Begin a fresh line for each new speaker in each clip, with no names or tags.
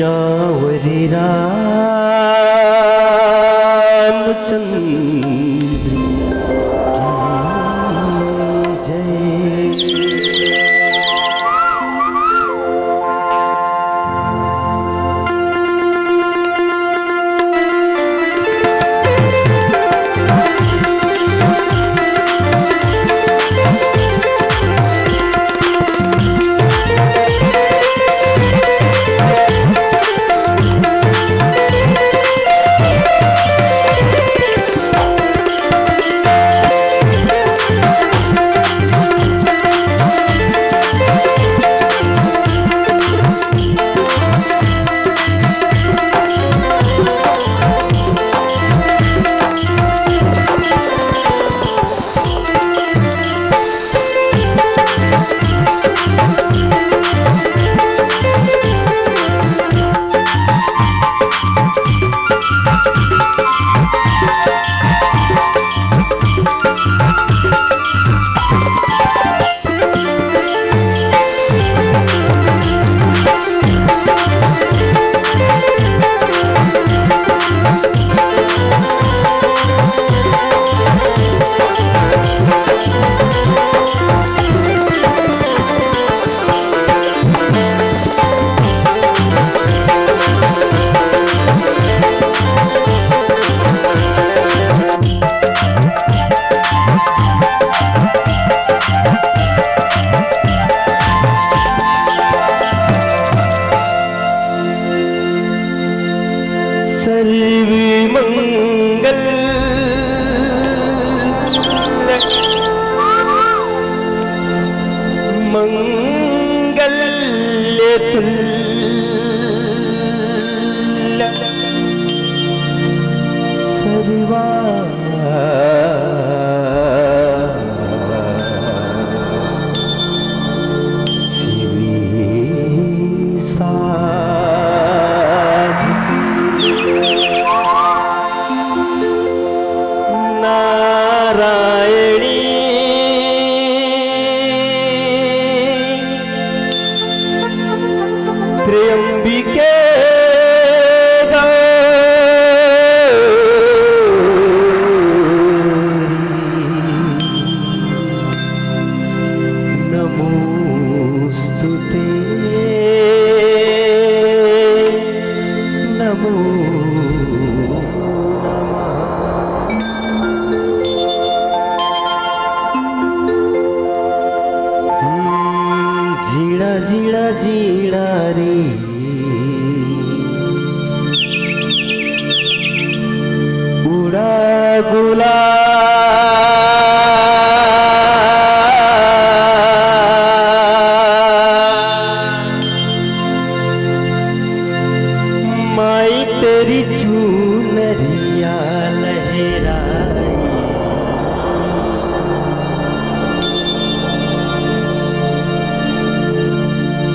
सियावरी रामचंद्र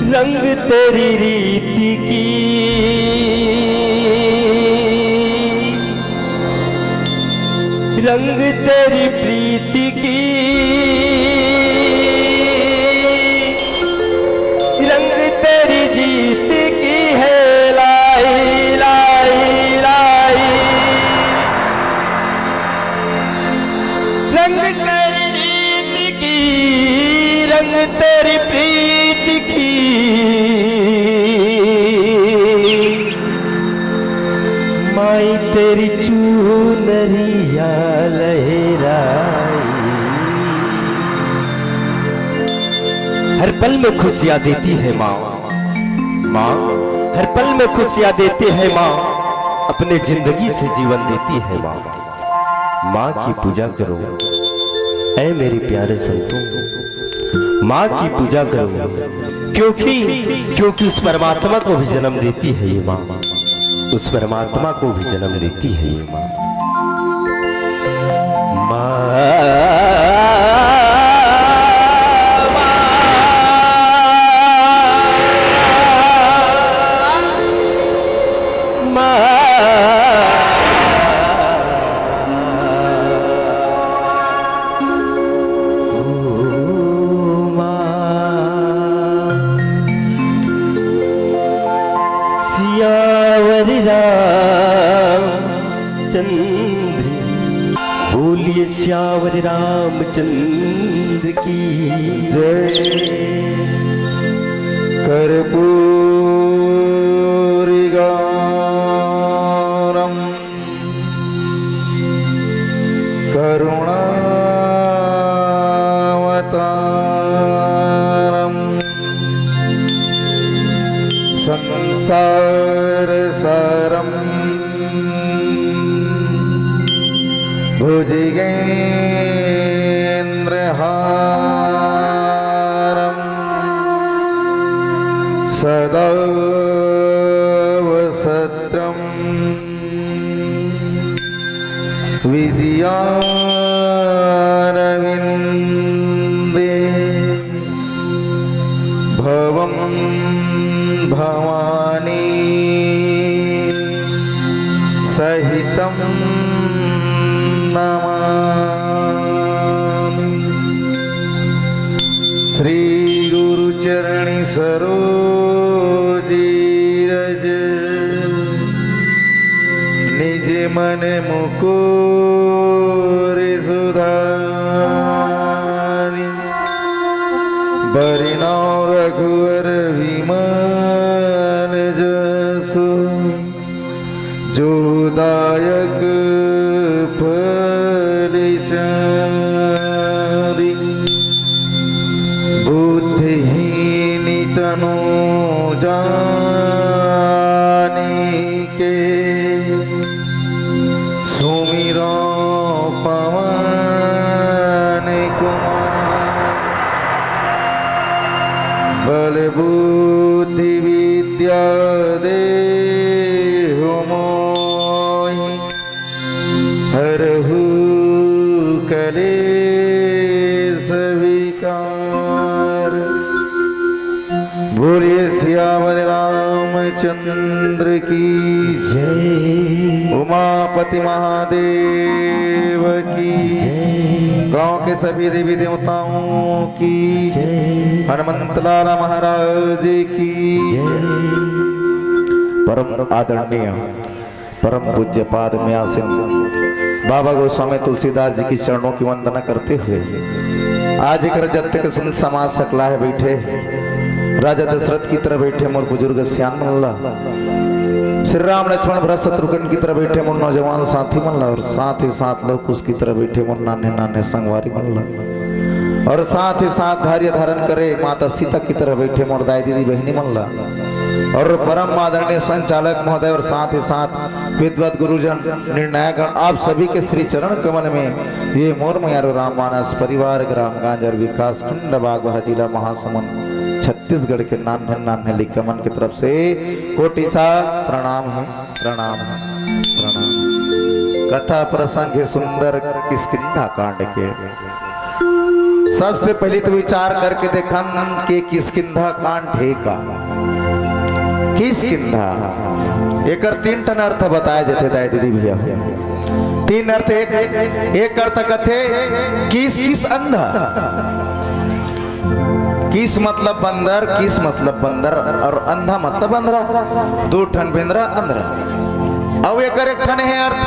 रंग तेरी रीति की रंग तेरी प्रीति की रंग तेरी जीत की है लाई लाई लाई रंग तेरी रीति की रंग तेरी प्रीति की माई तेरी चूनरिया लहराई। हर पल में खुशियाँ देती है माँ, माँ हर पल में खुशियाँ देती है माँ, अपने जिंदगी से जीवन देती है माँ। माँ की पूजा करो ऐ मेरे प्यारे संतों, माँ की पूजा करो क्योंकि उस परमात्मा को भी जन्म देती है ये माँ, उस परमात्मा को भी जन्म देती है ये माँ। सियावर रामचंद्र, बोलिए सियावर रामचंद्र की जय।
कर्पूरी गौरम करुणावतारम संसार सारम भुजगेन्द्रहारम सदा वसत्रम विद्यारविन्दे भवं भवानी सहितं नमामि। श्री गुरुचरणी सरोजी रज, निज मन मुकुर सुधारि, बरिनौ रघुवर विमल जसु, जो दायक फल चारि, बुद्धिहीन तनु जानिके, सुमिरो पवन कुमार। बल बुद्धि विद्या देहु मोहि, हरहु कलेश विकार। बोलिए सियावर रामचंद्र की जय। उमापति महादेव की जय। गांव के सभी देवी देवताओं की जय। हनुमंत लाला महाराज की जय। परम आदरणीय परम पूज्य पाद में आसीन बाबा गोस्वामी तुलसीदास जी की चरणों की वंदना करते हुए आज एक जगत के संत समाज सकला है बैठे, राजा दशरथ की तरह बैठे मोर बुजुर्ग सियान मल्ला, श्री राम लक्ष्मण भरत शत्रुघ्न की तरह बैठे मोर नौजवान साथी मल्ला, और साथ ही साथ लोग उसकी तरह बैठे मोर नाने नाने संगवारी मल्ला, और साथ ही साथ धैर्य धारण करे माता सीता की तरह बैठे मोर दाई दीदी बहनी मल्ला, और परम आदरणीय संचालक महोदय, और साथ ही साथ विद्वत गुरुजन निर्णायक आप सभी के श्री चरण कमल में ये मोर मयारो राम मानस परिवार ग्राम गांजर विकास खंड बागबाहरा जिला महासमुंद छत्तीसगढ़ के नान्हे नान्हे लिकमन की तरफ से कोटि सा प्रणाम है, प्रणाम है, प्रणाम। कथा प्रसंग है सुंदर किष्किंधा कांड के। सबसे पहले तो विचार करके देखा कि किष्किंधा कांड है का किष्किंधा एक तीन टन अर्थ बताए जाते दाई दीदी भैया। तीन अर्थ, एक अर्थ कथे किस किस अंधा, किस मतलब बंदर, किस मतलब बंदर, और अंधा मतलब अंधरा, दो ठन बेंद्रा अंधरा। अब एक ठन है अर्थ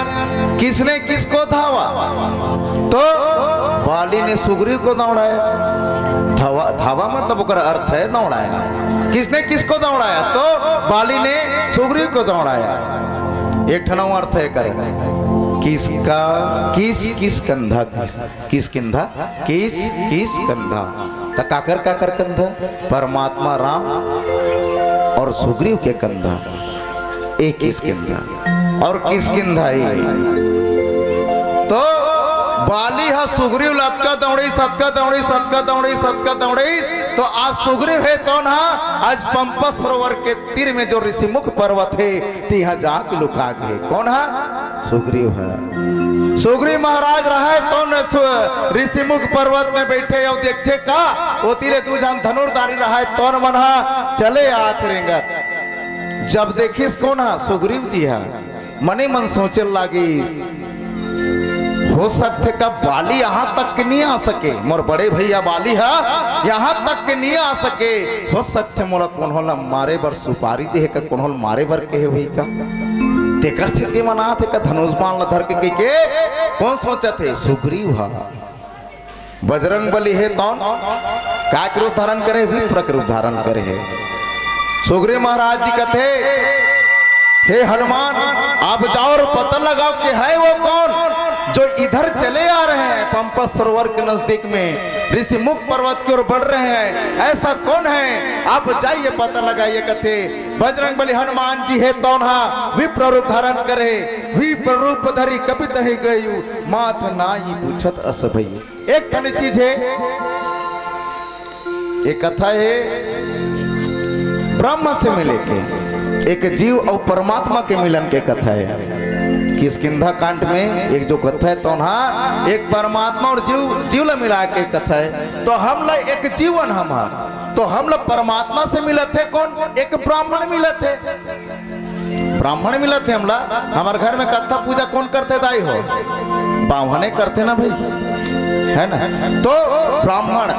किसने किसको धावा, तो बाली ने सुग्रीव को दौड़ाया। धावा मतलब अर्थ है दौड़ाया। किसने किसको दौड़ाया, तो बाली ने सुग्रीव को दौड़ाया। एक ठन अर्थ है करेगा किसका, किस किस कंधा, किस कंधा, किस किस कंधा, तो काकर कंधा, परमात्मा राम और सुग्रीव के कंधा, एक किस कंधा और किस कंधा ही। तो बाली हा सुग्रीव लतका दौड़ी सतका दौड़ी सतका दौड़ी सतका दौड़ी, तो आज सुग्रीव है तो ना, आज पंपा सरोवर के तीर में जो ऋषिमुख पर्वत है तिहा जाके लुका गए। कौन है, सुग्रीव है। सुग्रीव महाराज रहे तो ऋषिमुख पर्वत में बैठे और देखते का वो तीरे तू जान धनुर्धारी रहा तो मना चले आत रेंगत। जब देखिस कौन है, सुग्रीव जी है। मने मन सोचे लागी हो सकते का बाली यहाँ तक के नहीं आ सके, मोर बड़े भैया बाली है यहाँ तक के नहीं आ सके। हो सकते मोला कौन होला मारे बर सुपारी दे का, कौन होला मारे बर के हुई का तेकर से के मना थे का धनुष बाण धर के कौन सोचा थे सुग्रीव हा बजरंग बली है तौन का के रूप धारण करे, विप्र के रूप धारण करे है। सुग्रीव महाराज जी कहते हे हनुमान आप जाओ और पता लगाओ कि है वो कौन जो इधर चले आ रहे हैं पंपस सरोवर के नजदीक में ऋषि मुख पर्वत की ओर बढ़ रहे हैं, ऐसा कौन है आप जाइए पता लगाइए। कथे बजरंग बली हनुमान जी है तौन विप्र रूप धारण करे, विप्र रूप धरी कपित ही गयु माथ नाई पूछत अस भई। एक खंड चीज है, एक कथा है ब्रह्म से मिले के, एक जीव और परमात्मा के मिलन के कथा है। किष्किंधा कांड में एक जो कथा है तो एक परमात्मा और जीव मिला के कथा है। तो हम लोग एक जीवन तो हम लोग परमात्मा से मिले थे, कौन एक ब्राह्मण मिले थे, ब्राह्मण मिले थे हम लोग। हमारे घर में कथा पूजा कौन करते दाई हो, बावने करते ना भाई, है ना। तो ब्राह्मण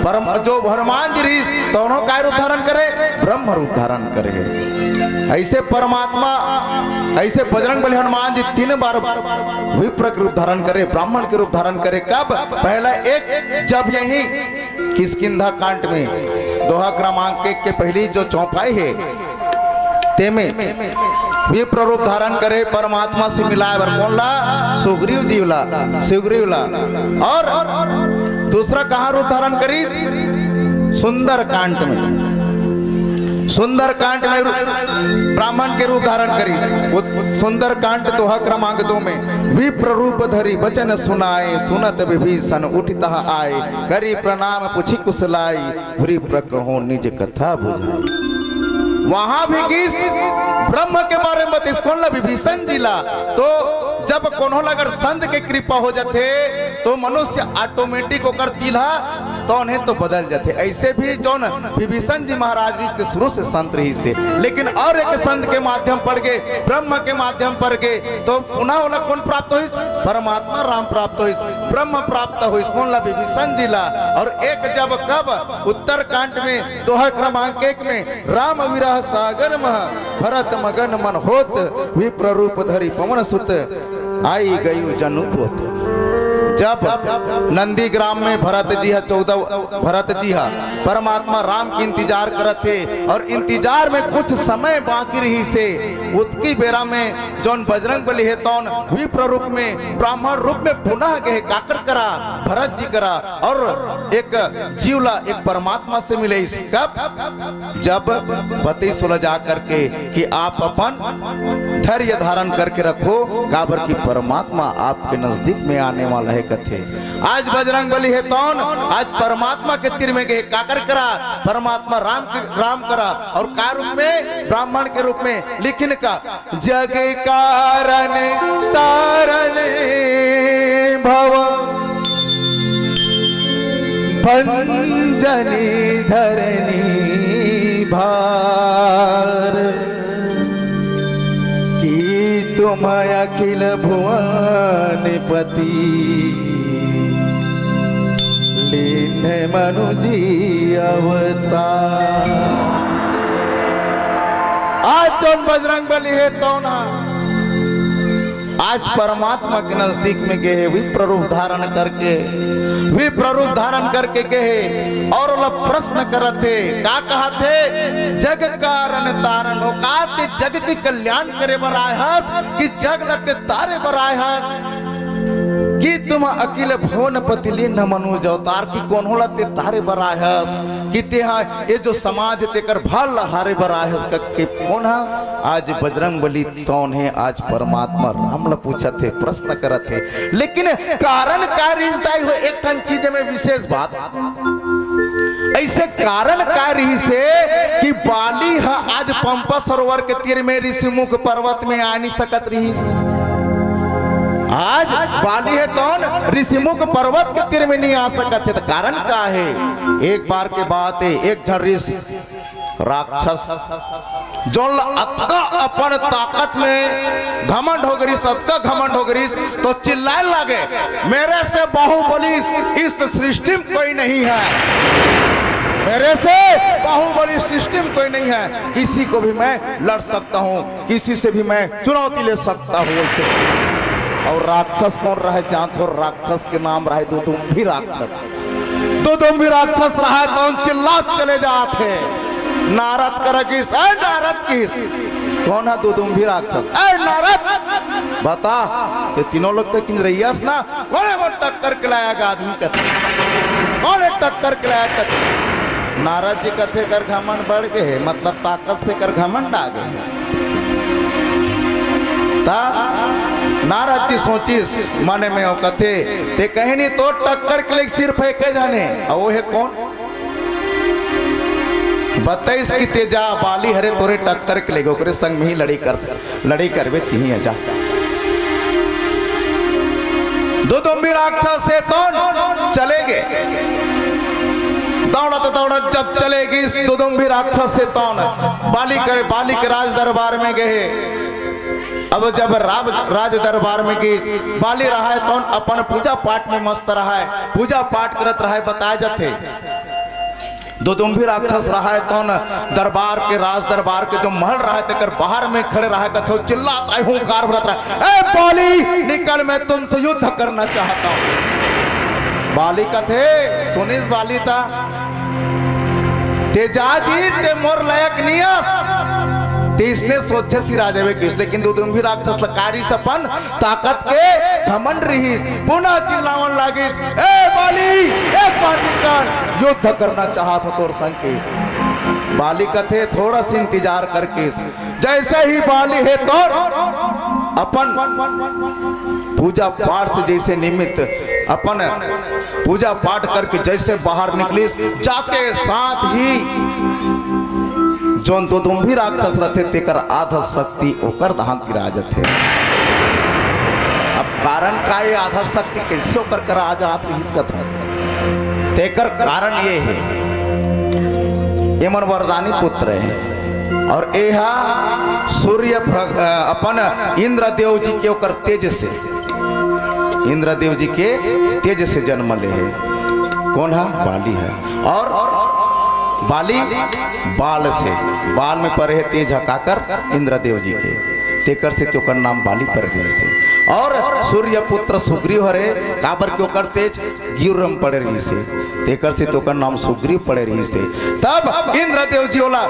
परम जो हनुमान जी ऋषि दोनों का रूप धारण करे, ब्रह्म रूप धारण करे। ऐसे परमात्मा ऐसे बजरंग बली हनुमान जी 3 बार विप्र के रूप धारण करे, ब्राह्मण के रूप धारण करे। कब? पहला एक जब यही किष्किंधा कांड में दोहा क्रमांक 1 के पहली जो चौपाई है तेमे विप्र रूप धारण करे, परमात्मा से मिलाए बर बोला सुग्रीव जी ला। और दूसरा कहाँ रूप धारण करी? सुंदर कांड में ब्राह्मण के रूप धारण करी। सुंदर कांड दोहा क्रमांक 2 में विप्र रूप धरी वचन सुनाए, सुनत विभीषण उठिता आए, करी प्रणाम पुछि कुशलाई, विप्र कहो निज कथा बुझाई। वहां भी किस ब्रह्म के बारे में बतिस कौन विभीषण जिला। तो जब कोनो अगर संत के कृपा हो जाते तो मनुष्य ऑटोमेटिक होकर तिला तो उन्हें तो बदल जाते। ऐसे भी जो विभीषण जी महाराज जी शुरू से संत रही से, लेकिन और एक संत के माध्यम पड़ गए, ब्रह्म के माध्यम पड़ गए, तो पुनः वाला कौन प्राप्त हुई? परमात्मा राम प्राप्त हुई, ब्रह्म प्राप्त हुई, कौन विभीषण जिला। और एक जब कब उत्तर कांड में दोहा क्रमांक 1 में राम विरह सागर मह भरत मगन मन होत, विप्र रूप धरी पवन सुत आई गयु जनु पोत। जब नंदी ग्राम में भरत जी परमात्मा राम की इंतजार करते और इंतजार में कुछ समय बाकी रही से उतकी बेरा में जौन बजरंग बली है तौन विप्र रूप में ब्राह्मण रूप में पुनः गए काकर करा भरत जी करा और एक जीवला एक परमात्मा से मिले। कब? जब पति सुलझा करके कि आप अपन धैर्य धारण करके रखो, काबर की परमात्मा आपके नजदीक में आने वाला है। कथे आज बजरंग बली है तौन आज परमात्मा के तीर में गए काकर करा, परमात्मा राम करा और का रूप में? ब्राह्मण के रूप में। लिखने का जग कारण तारण भव भंजनी धरनी भार, की तुम अखिल भुवन पति लीन मनुजी अवतार। आज तो बजरंग बली है तो ना आज परमात्मा के नजदीक में गए विप्र रूप धारण करके गए और लोग प्रश्न करते क्या कहा थे? जग कारण तारण हो कहते जग के कल्याण करे बर आयस कि जग लगते तारे बर आयस कि तुम अकिल भुवन पतिली न मनुज अवतार की कौन होला ते तारे बर आयस कि ते ये जो समाज तेकर भल हारे बर आयस के कौन है? आज बजरंग बली तौन है आज परमात्मा राम ला पूछा थे प्रश्न करत थे, लेकिन कारण कार्य हो एक ठन चीज में विशेष बात ऐसे कारण कार्य से कि बाली है आज पंपा सरोवर के तीर में ऋषिमुख पर्वत में आ नहीं सकत रही। आज बाली है कौन? ऋषिमुख पर्वत के तीर में नहीं आ सकत है। तो कारण क्या है? एक बार के बात है एक झर्रिस राक्षस जो अतका अपन ताकत में घमंड हो गई, अतका घमंड हो गई तो चिल्लाने लगे, मेरे से बाहुबली इस सृष्टि में कोई नहीं है, मेरे से बाहुबली सृष्टि में कोई नहीं है, किसी को भी मैं लड़ सकता हूँ, किसी से भी मैं चुनौती ले सकता हूँ ऐसे। और राक्षस कौन रहे जानते हो? राक्षस के नाम रहे दुदुम्भी राक्षस। दुदुम्भी राक्षस रहा तो चिल्ला चले जाते, नारद कर किस, नारद किस, कौन है दुदुम्भी राक्षस? नारद बता, ते तीनों लोग के किन रहियस ना, कौन है वो टक्कर के लायक आदमी कथे, कौन है टक्कर के लायक कथे? नारद जी कथे कर घमंड बढ़ गए, मतलब ताकत से कर घमंड आ गए। नारद जी सोचिस माने में वो कथे ते कहीं नहीं तो टक्कर के लिए सिर फेंके जाने, और वो है कौन? बताइस कि तेजा बाली हरे तोरे टक्कर के लिए ओकरे संग में ही लड़ी करवे तीही जा। दुदुम्भी राक्षस से तो चले गए, दौड़त दौड़त जब चलेगी इस दुदुम्भी राक्षस से तो बाली के राज दरबार में गए। अब जब राज दरबार में गई, बाली रहा है तो अपन पूजा पाठ में मस्त रहा है, पूजा पाठ करत रहा है, बताए जाते। दुदुम्भी राक्षस रहा है तो दरबार के राज दरबार के जो महल रहा है तेकर बाहर में खड़े रहा कथो चिल्लाता है, हुंकार भरत रहा है, ए बाली निकल, मैं तुमसे युद्ध करना चाहता हूं। बाली कथे सुनिस बाली था तेजाजी ते मोर लायक नियस, इसने सोचे सी राजे किस, लेकिन दुदुम्भी राक्षस लकारी सपन ताकत के घमंड रही, पुनः चिल्लावन लागिस, ए बाली एक बार निकल, युद्ध करना चाहत तोर संग किस। बाली कथे थोड़ा सा इंतजार करके, जैसे ही बाली है तो अपन पूजा पाठ से जैसे निमित्त अपन पूजा पाठ करके जैसे बाहर निकली, जाते साथ ही जोन दुदुम्भी राक्षस रहते तेकर आधा शक्ति ओकर धान गिराजत है। अब कारण का ये आधा शक्ति कैसे ओकर कर आ जात हिसकत है, तेकर कारण ये है, ये मन वरदानी पुत्र है और यह सूर्य अपन इंद्रदेव जी के ओकर तेज से, इंद्रदेव जी के तेज से जन्म ले है। कौन है? बाली है। और बाली बाल से, बाल में पड़े है तेज हकाकर इंद्रदेव जी के, तेकर से त्योकर नाम बाली पर गई से। और सूर्य पुत्र सुग्रीव हरे काबर के ओकर तेज गिरम पड़े रही से, तेकर से त्योकर नाम सुग्रीव पड़े रही से। तब इंद्रदेव जी बोला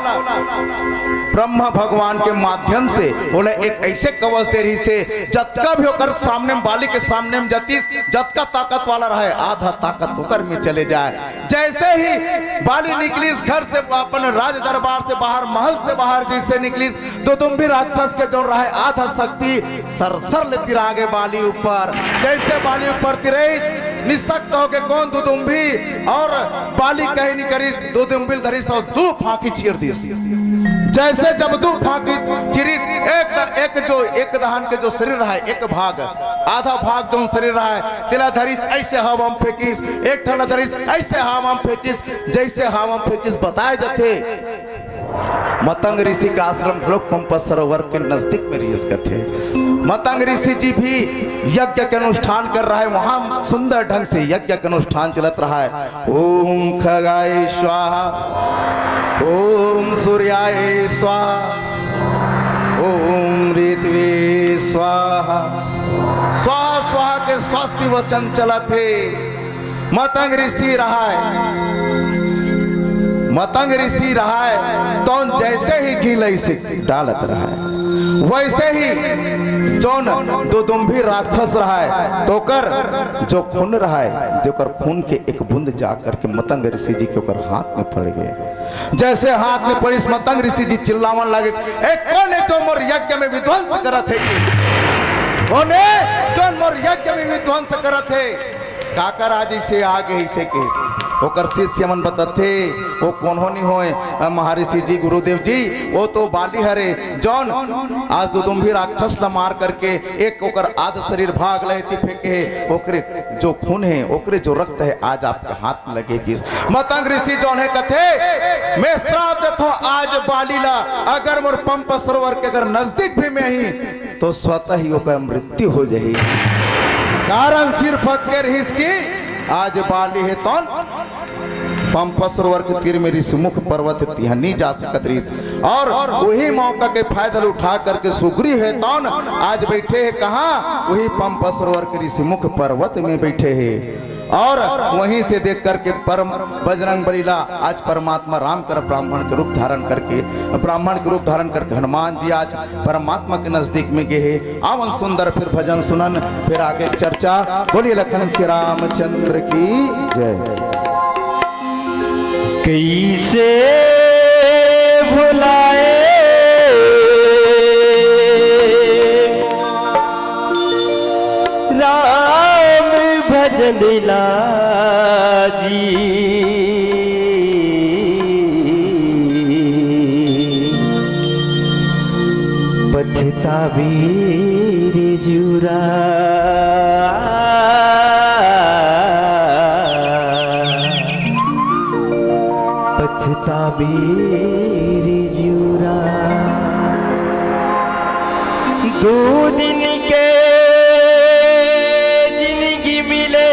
ब्रह्मा भगवान के माध्यम से बोले एक ऐसे कवच दे रही से, जतका भी होकर सामने में बाली के सामने में जतीस जतका ताकत वाला रहे आधा ताकत होकर में चले जाए। जैसे ही बाली निकली घर से, अपन राज दरबार से बाहर, महल से बाहर जैसे निकली, दुदुम्भी राक्षस के जो रहे आधा शक्ति सरसर ले तिरा गए बाली ऊपर। जैसे बाली ऊपर तिरेस निशक्त हो के कौन दुदुम्भी, और बाली कहीं नहीं करीस, दुदुम्भी धरीस और दो फांकी चीर दीस। जैसे जब दो फांकी चिरीस, एक दहन के जो शरीर रहा है, एक भाग आधा भाग जो शरीर रहा है तिला धरीस ऐसे हवाम फेंकिस, एक ठला धरीस ऐसे हवाम फेंकिस, जैसे हवाम फेंकिस बताए जाते। मतंग ऋषि का आश्रम लोक पंप सरोवर के नजदीक में रिस थे। मतंग ऋषि जी भी यज्ञ के अनुष्ठान कर रहा है, वहां सुंदर ढंग से यज्ञ का अनुष्ठान चलत रहा है। ओम खगाय स्वाहा, ओम सूर्याय स्वाहा, ओम ऋतवे स्वाहा, स्वाहा स्वाहा के स्वास्थ्य वचन चलत थे। मतंग ऋषि रहा है, मतंग ऋषि रहा है तो जैसे ही घी लैसे डालत रहा है, वैसे ही जौन दुदुम्भी राक्षस रहा है तो कर जो खून रहा है, जो कर खून के एक बूंद जाकर के मतंग ऋषि जी के ऊपर हाथ में पड़ गए। जैसे हाथ में पड़ी मतंग ऋषि जी चिल्लावन लगे, एक कौन है जो मोर यज्ञ में विध्वंस करत है? कौन है जो मोर यज्ञ में विध्वंस करत है? काकर आज इसे आगे इसे के ओकर शिष्य मन बताते वो कौन हो नहीं होए महर्षि जी गुरुदेव जी वो तो बाली हरे जौन आज दुदुम्भी राक्षस ला मार करके एक ओकर आध शरीर भाग लेती फेंके ओकरे जो खून है ओकरे जो रक्त है आज आपके हाथ में लगेगी। मतंग ऋषि जौन है कथे मैं श्राप देता हूं आज बाली ला अगर मोर पंप सरोवर के अगर नजदीक भी में ही तो स्वतः ही ओकर मृत्यु हो जाएगी। कारण सिर्फ के इसकी आज बाली है तौन पंप सरोवर के तीर में ऋषिमुख पर्वत तिहा नहीं जा सकत ऋष और वही मौका के फायदा उठा करके सुग्रीव है तौन आज बैठे है कहाँ वही पंप सरोवर के ऋषिमुख पर्वत में बैठे हैं और वहीं से देख करके परम बजरंग बलीला आज परमात्मा राम कर ब्राह्मण के रूप धारण करके हनुमान जी आज परमात्मा के नजदीक में गए हैं। आवन सुंदर फिर भजन सुनन फिर आगे चर्चा। बोलिए लखन श्री रामचंद्र की जय।
कैसे भुलाए राम भजन लाजी पछतावी रे जुरा पछतावी जुरा। दो दिन के जिंदगी मिले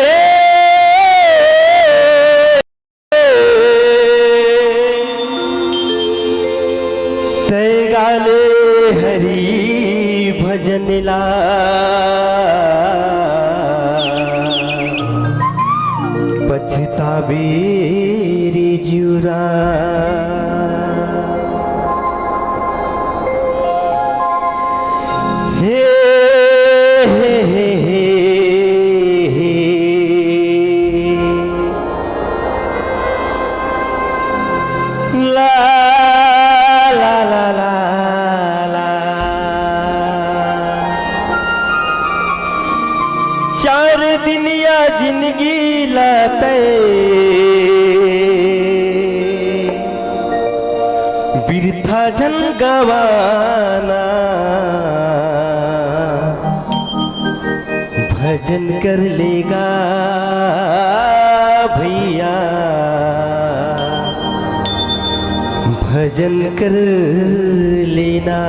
तय गाले हरी भजन ला पछतावी जुरा। हे हे हे हे ला ला ला ला ला। चार दिन या जिंदगी लाते बिरथा जन गवाना भजन कर लेगा भैया भजन कर लेना।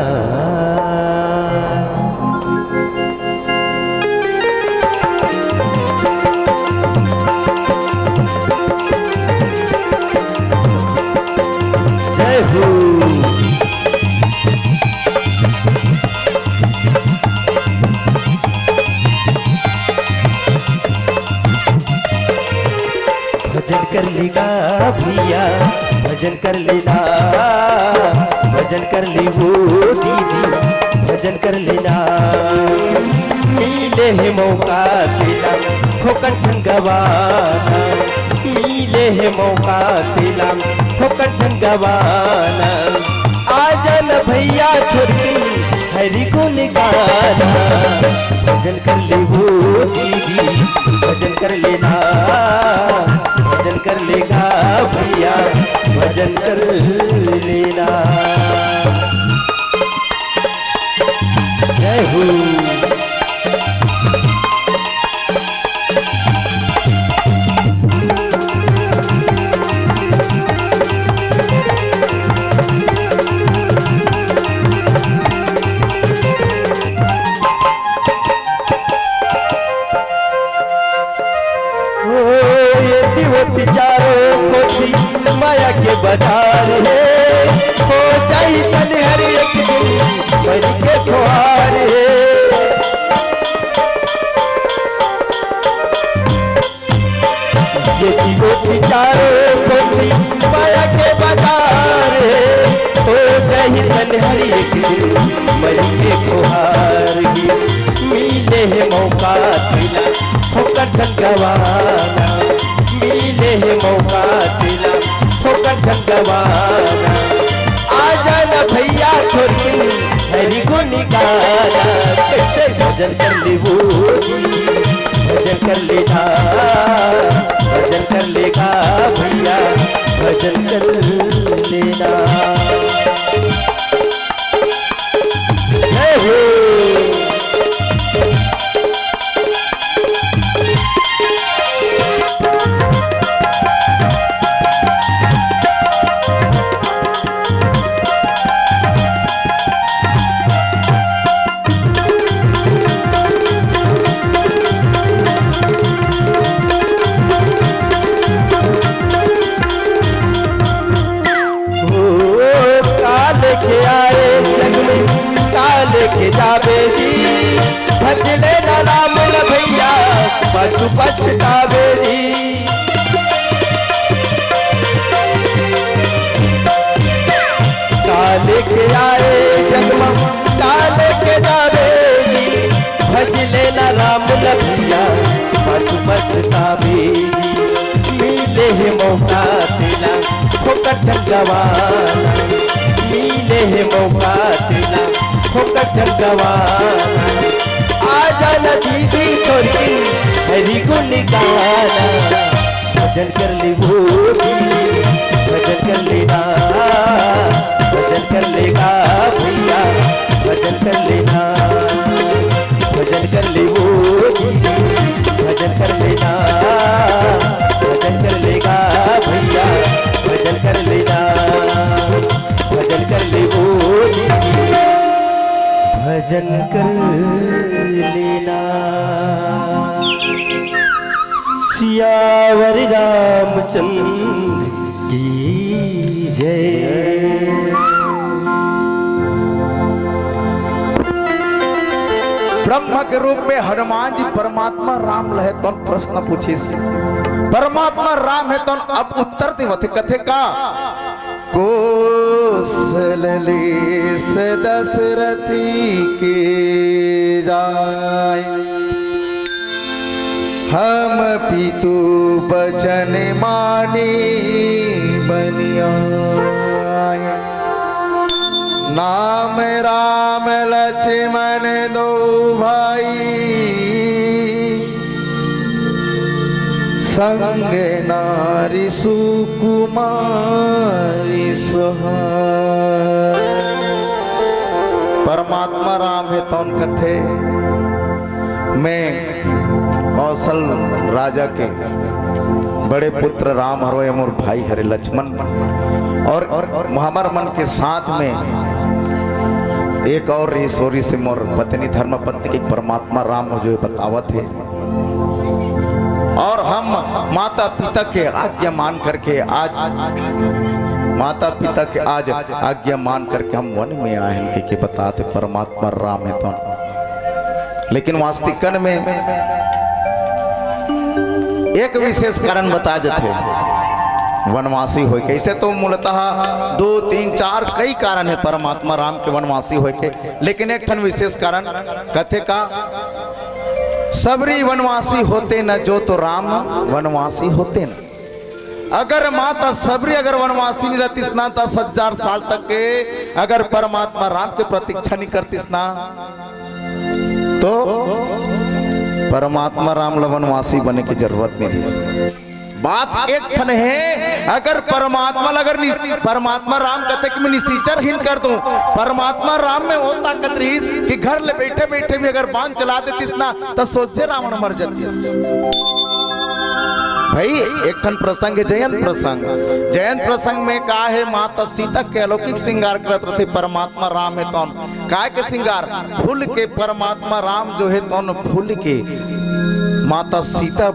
जय हो भजन कर लेगा भैया भजन कर लेना भजन कर ले वो दीदी भजन कर लेना। मिले है मौका तेरा ठोकर गवाना मिले है मौका तेरा ठोकर गवाना। आ जाना भैया छोड़ के हरि को निकाला भजन कर ले वो दीदी भजन कर लेना भजन कर लेगा भैया भजन कर लेना। जय हो माया के बाजार है हो जाई कल हर एक दिन बन के त्योहार है। ये जीवो चारों कोई माया के बाजार है हो जाई कल हर एक दिन बन के त्योहार ही। मिले है मौका तेरा ठोकर गवाना मिले है मौका तेरा ठोकर गवाना। आ जाना भैया छोड़ के हरि को निकाला कैसे भजन कर ले वो भजन कर लेगा, भजन कर लेगा भैया, भजन कर लेना। जय हो। के जावे जी भजले ना राम ल भैया, पछु पछतावे जी। काले के आए जगमग काले के जावे जी, भजले ना राम ल भैया, पछु पछतावे जी। मिले है मौका तेरा ठोकर चंगवाना, मिले है मौका तेरा ठोकर चंगवाना। आजा न दीदी छोड़की हरी गुण गाना, भजन कर ली वो दीदी, भजन कर लेना, भजन कर लेगा भैया, भजन कर लेना, भजन कर ले वो दीदी, भजन कर लेना, भजन कर लेगा भैया, भजन कर लेना, भजन कर ले वो दीदी, भजन कर लेना। सियावर रामचंद्र की जय।
ब्रह्म के रूप में हनुमान जी परमात्मा राम लहे तो प्रश्न पूछे, परमात्मा राम है तो अब उत्तर देवते कथे का। कौशलेश दशरथी के जाय, हम पितु बचन माने बनिया। नाम राम लक्ष्मण दो भाई, संग नारी सुकुमारी सुहाई। परमात्मा राम है तो कथे मैं कौशल राजा के बड़े पुत्र राम हरो मोर भाई हरे लक्ष्मण, और हमार मन के साथ में एक और ईश्वरी से मोर पत्नी धर्म पत्नी की परमात्मा राम जो बतावत है। और हम माता पिता के आज्ञा मान करके आज माता पिता के आज आज्ञा मान करके हम वन में आए हैं कि बताते परमात्मा राम है तो। लेकिन वास्तविकन में एक विशेष कारण बता देते वनवासी हो कैसे, तो मूलतः 2 3 4 कई कारण है परमात्मा राम के वनवासी हो के, लेकिन एक ठन विशेष कारण कथे का। सबरी वनवासी होते न जो तो राम वनवासी होते न। अगर माता सबरी अगर वनवासी नहीं रहती ना 10,000 साल तक के, अगर परमात्मा राम के प्रतीक्षा नहीं करती ना तो परमात्मा राम वनवासी बने की जरूरत नहीं थी। बात एक ठन है, अगर परमात्मा राम कथे कि मैं निसीचर हिन कर दूं, परमात्मा राम में होता कतरीस कि घर ले बैठे बैठे भी अगर बांध चला देतीस ना तो सोचे रावण मर जातीस। भाई एक ठन प्रसंग है जयंत प्रसंग में कहा है माता सीता के अलौकिक श्रृंगार करत रहे परमात्मा राम है तो काय के श्रृंगार फूल के, परमात्मा राम जो है तो फूल के माता सीता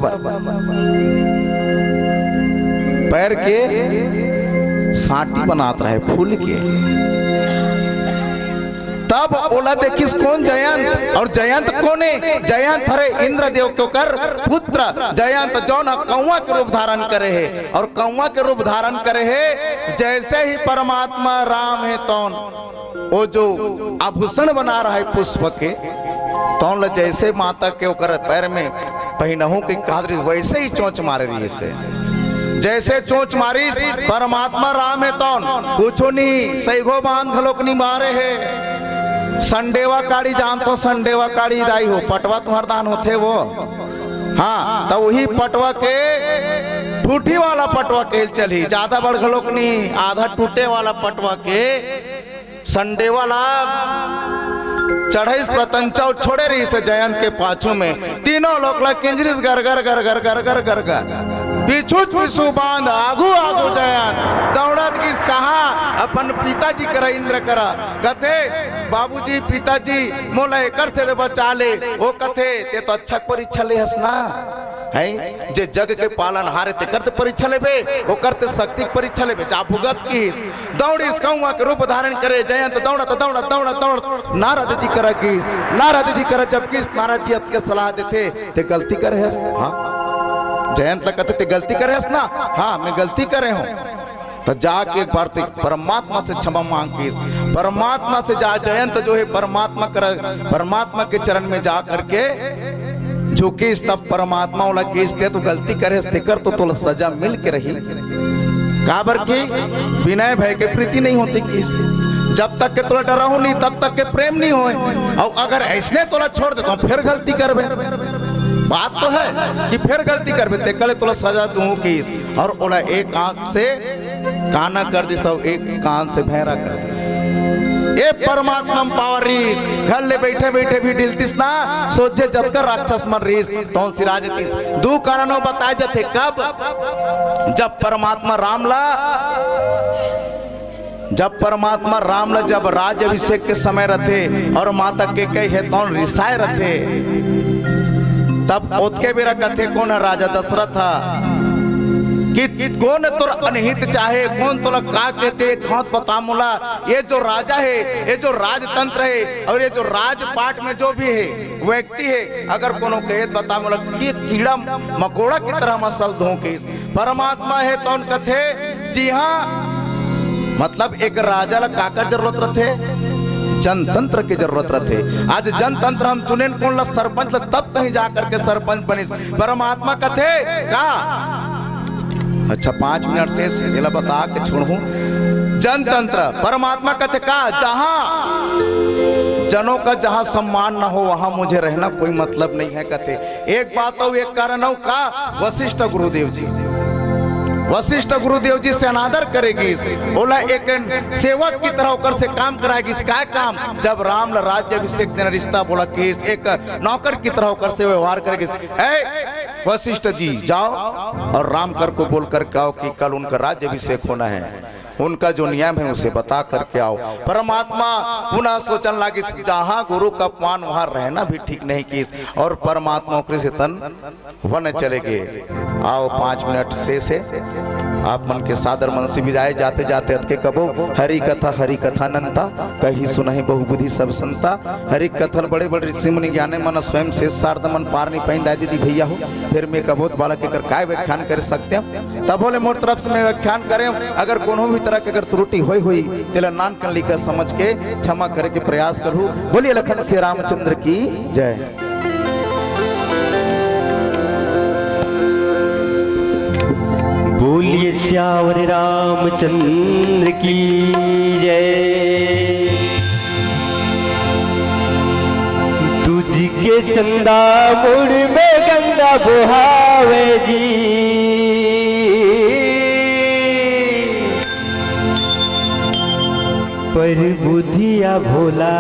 पैर के साटी बनाता रहे फूल के। तब ओला देखिस कौन जयंत, और जयंत कौन है? जयंत हरे इंद्रदेव के कर पुत्र जयंत जौन कौवा के रूप धारण करे है, और कौवा के रूप धारण करे है जैसे ही परमात्मा राम है तौन वो जो आभूषण बना रहा है पुष्प के तौन जैसे माता के ओकर पैर में पहनहू के कादरी वैसे ही चोंच मारे रही से, जैसे चोंच मारी परमात्मा राम है तौन कुछो नहीं सैगो बांध घलोक नहीं मारे है। संडेवा काड़ी जान तो संडेवा काड़ी दाई हो पटवा तुम्हार दान होते वो हाँ तो वही पटवा के टूटी वाला पटवा के चली, ज्यादा बड़ घलोक नहीं, आधा टूटे वाला पटवा के संडे वाला चढ़े प्रतंचा छोड़े रही से जयंत के पाछू में तीनों लोग किंजरिस घर घर घर घर घर घर घर घर पीछू पीछू बांध आगू आगू जयंत दौड़त किस कहा अपन पिताजी करा इंद्र करा कथे बाबूजी पिताजी मोला एकर से बचा ले, वो कथे ते तो अच्छा परीक्षा ले हसना है जे जग के पालन हारे ते करते परीक्षा लेबे, वो करते शक्ति परीक्षा लेबे जा भुगत की दौड़िस कहूँ के रूप धारण करे जयंत दौड़त दौड़त दौड़त दौड़त नारद जी करा किस नारद जी करा जब किस नारद जी के सलाह देते ते गलती करे हस। हाँ जयंत कहते ते गलती करे हस ना, हाँ मैं गलती करे हूँ तो जाके एक बार परमात्मा से क्षमा मांग, परमात्मा से जा जयंत जो है परमात्मा के चरण में जा करके जो केस तब परमात्मा वाला केस दे तो गलती करे कर तो सजा मिल के रही काबर की विनय भय के प्रीति नहीं होती केस, जब तक के तोला डराहू नहीं तब तक के प्रेम नहीं होए, और अगर ऐसने तोला छोड़ देता हूँ फिर गलती करबे, बात तो है कि फिर गलती करबे ते कले तोला सजा दूं केस, और ओला एक आंख से काना कर दिस और एक कान से भैरा कर दिस, ये परमात्मा पावर रीस घर ले बैठे बैठे भी डिलतिस ना सोचे जतकर राक्षस मन रीस तो सिराजतिस दो कारणों बताए जाते कब जब परमात्मा रामला जब राज अभिषेक के समय रहते और माता के कई है तो रिसाए रहते तब ओतके बेरा कथे कौन राजा दशरथ था कि कौन तोर अनहित चाहे कौन तोला का कहते खात पता मुला, ये जो राजा है ये जो राजतंत्र है और ये जो राजपाट में जो भी है व्यक्ति है अगर कोनो कहे बता मुला ये कीड़ा मकोड़ा की तरह मसल दूं के परमात्मा है तो कथे जी हाँ, मतलब एक राजा ला काकर जरूरत रहते जनतंत्र की जरूरत रहते, आज जनतंत्र हम चुने कौन ला सरपंच तब कहीं जाकर के सरपंच बनिस, परमात्मा कथे का अच्छा 5 मिनट से जिला बता के छोड़ू जनतंत्र परमात्मा कथे का जहां जनों का जहां सम्मान न हो वहां मुझे रहना कोई मतलब नहीं है कथे, एक बात हो एक कारण हो का वशिष्ठ गुरुदेव जी से अनादर करेगी, बोला एक सेवक की तरह होकर से काम कराएगी, इसका काम जब राम राज्य अभिषेक देना रिश्ता बोला कि एक नौकर की तरह होकर से व्यवहार करेगी, वशिष्ठ जी जाओ और रामकर को बोल करके आओ कि कल उनका राज्य अभिषेक होना है, उनका जो नियम है उसे बता करके आओ। परमात्मा पुनः सोचने लगी जहां गुरु का अपमान वहां रहना भी ठीक नहीं किस, और परमात्मा से तन वन चले गए। आओ 5 मिनट से आप मन के सादर मन से विदाई जाते जाते अतके कबो हरि कथा नंता कही सुनहि बहु बुद्धि सब संता, हरि कथन बड़े बड़े ऋषि मुनि ज्ञाने मन स्वयं से शारद मन पार नहीं पाइन दादी दीदी भैया हो, फिर मैं कबोत बालक के कर काय व्याख्यान कर सकते हैं, तब बोले मोर तरफ से मैं व्याख्यान करें, अगर कोनो भी तरह के अगर त्रुटि हुई तेला नान कर लिखकर समझ के क्षमा करे के प्रयास करूं। बोलिए लखन से रामचंद्र की जय।
बोलिए श्यावर रामचंद्र की जय। तुझके चंदा मुड़ में गंगा बुहावे जी, पर बुधिया भोला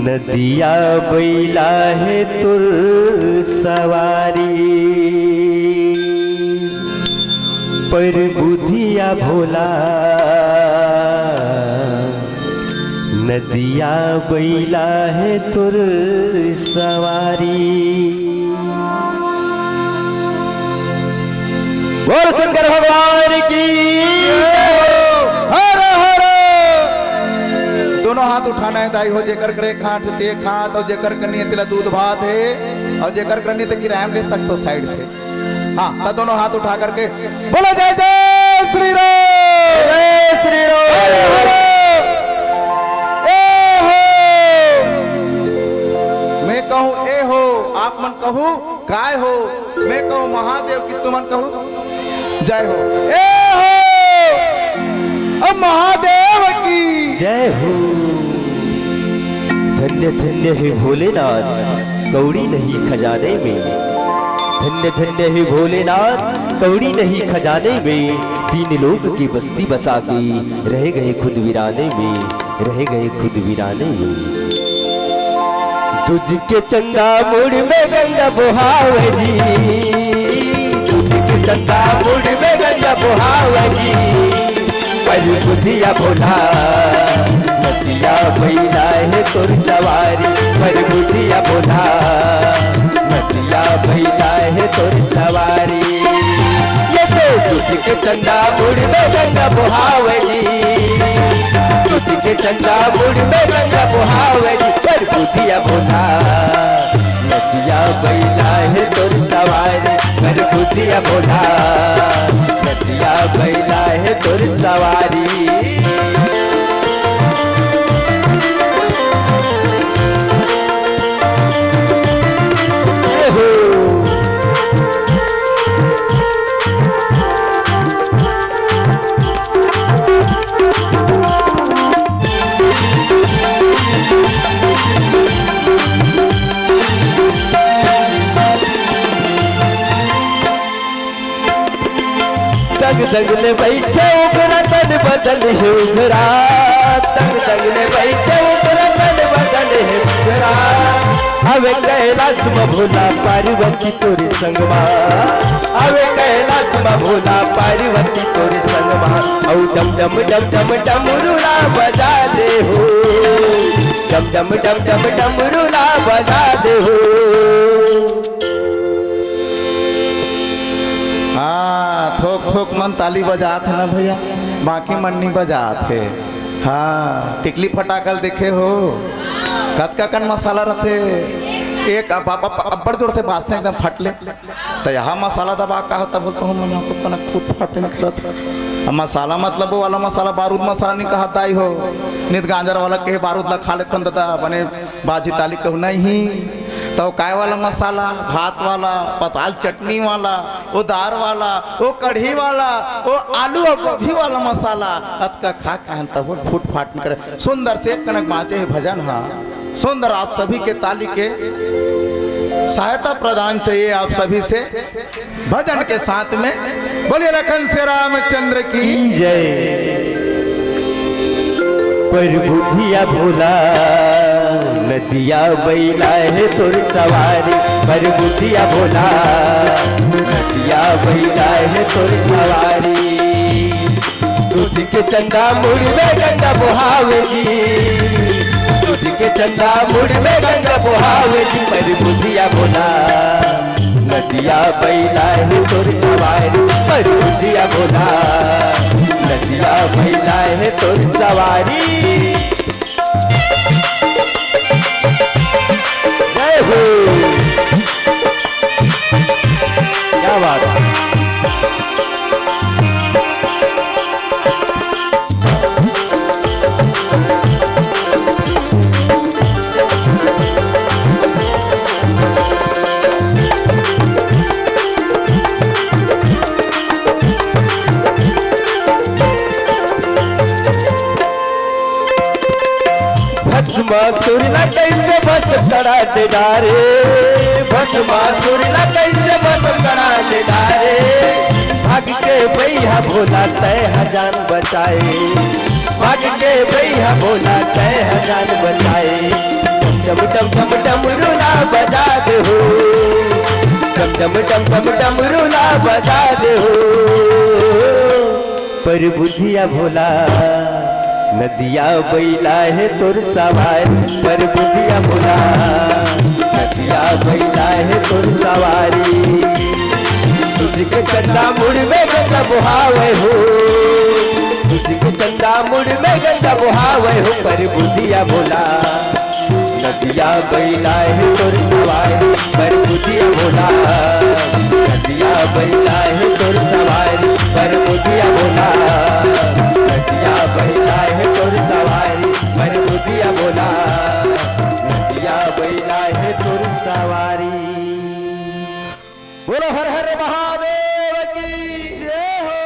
नदिया बैला है तुर सवारी, पर बुधिया भोला नदिया बैला है तुर सवारी। बोल शंकर भगवान की हर हर।
दोनों हाथ उठाना है दाई हो, जेकर करे खाट ते खात, और जेकर करनी है तिला दूध भात है, और जेकर करनी है तो किराया ले सकते हो साइड से। हाँ तो दोनों हाथ उठा करके बोलो जय जय श्री राम, जय श्री राम। मैं कहूँ ए हो, आप मन कहूँ काय हो, मैं कहूँ महादेव की तुम मन कहूँ जय हो। ए हो अब महादेव की
जय हो। धन्य धन्य धन्य है भोलेनाथ, कौड़ी नहीं खजाने में। धन्य धन्य है भोलेनाथ, कौड़ी नहीं खजाने में। तीन लोग की बस्ती बसा के रह गए खुद वीराने में, रह गए खुद वीराने में। तुझके चंगा मुड़ में गंगा बहावे जी, तुझके चंगा मुड़ में गंगा बहावे जी। पर बुधिया भोला नदिया बैला है तोर सवारी, पर बुधिया भोला नदिया बैला है तोर सवारी। ये तो तुझके चंदा मुड़ में गंगा बहावे जी, तुझके चंदा मुड़ में गंगा बहावे जी। पर बुधिया भोला नदिया बैला है तोर सवारी, पर बुधिया भोला नदिया बैला है तोर सवारी। तंग तंग में बैठे उगरा तन बदन है उगरा, तंग तंग में बैठे उगरा तन बदन है उगरा। अवे कैलाश में भोला पार्वती तोरे संगमा, अवे कैलाश में भोला पार्वती तोरे संगमा। औ डम डम डम डम डमरुला बजा दे हो, डम डम डम डम डमरुला बजा दे हो।
हाँ, थोक थोक मन ताली बजात है ना भैया, बाकी मन नहीं बजात है। हाँ, टिकली फटाकल देखे हो, कतका कन मसाला रखे एक अब्बड़ जोर से बात एकदम फटले तो यहाँ मसाला दबा का होता बोलता हूँ मैं आपको कनक फूट फाटे निकलत। मसाला मतलब वो वाला मसाला बारूद मसाला नहीं कहता ही हो, नित गांजर वाला के बारूद ला खा लेते दादा बने बाजी ताली कहू नहीं। तो काय वाला मसाला, भात वाला, पताल चटनी वाला, वो दार वाला, वो कढ़ी वाला, वो आलू और गोभी वाला मसाला अतका खा कहन तब फूट फाट निकले। सुंदर से कनक बाँचे है भजन। हाँ सुंदर, आप सभी के ताली के सहायता प्रदान चाहिए आप सभी से भजन के साथ में। बोलिए लखन से रामचंद्र की
जय। पर बुधिया भोला नदिया बैला है तोर सवारी, पर बुधिया भोला नदिया बैला है तोर सवारी। तुझके चंदा मुड़ में गंगा बहावेगी, तुझके चंदा मुड़ में गंगा बहावेगी। पर बुधिया भोला नदिया बैला है तोर सवारी, पर बुधिया भोला नदिया बैला है तोर सवारी। जय हो, क्या बात है। भस्मासुरला कैसे बस करा दे डारे, भस्मासुरला कैसे बस करा दे डारे। भाग के भैया भोला तय जान बचाए, भाग के भैया भोला तय जान बचाए। डम डम डम डमरुला बजा दे हो, डम डम डम डम डमरुला बजा दे हो। पर बुधिया भोला नदिया बैला है तोर सवारी, पर बुधिया भोला नदिया बैला है तोर सवारी। तुझके चंदा मुड़ में गंगा बहावे हो, तुझके चंदा मुड़ में गंगा बहावे हो। पर बुधिया भोला नदिया बैला है तोर सवारी, पर बुधिया भोला नदिया बैला है तोर सवारी। पर बुधिया भोला नदिया बैला है तोर सवारी, पर बुधिया भोला नदिया बैला है तोर सवारी। बोलो हर हर महादेव की जय हो।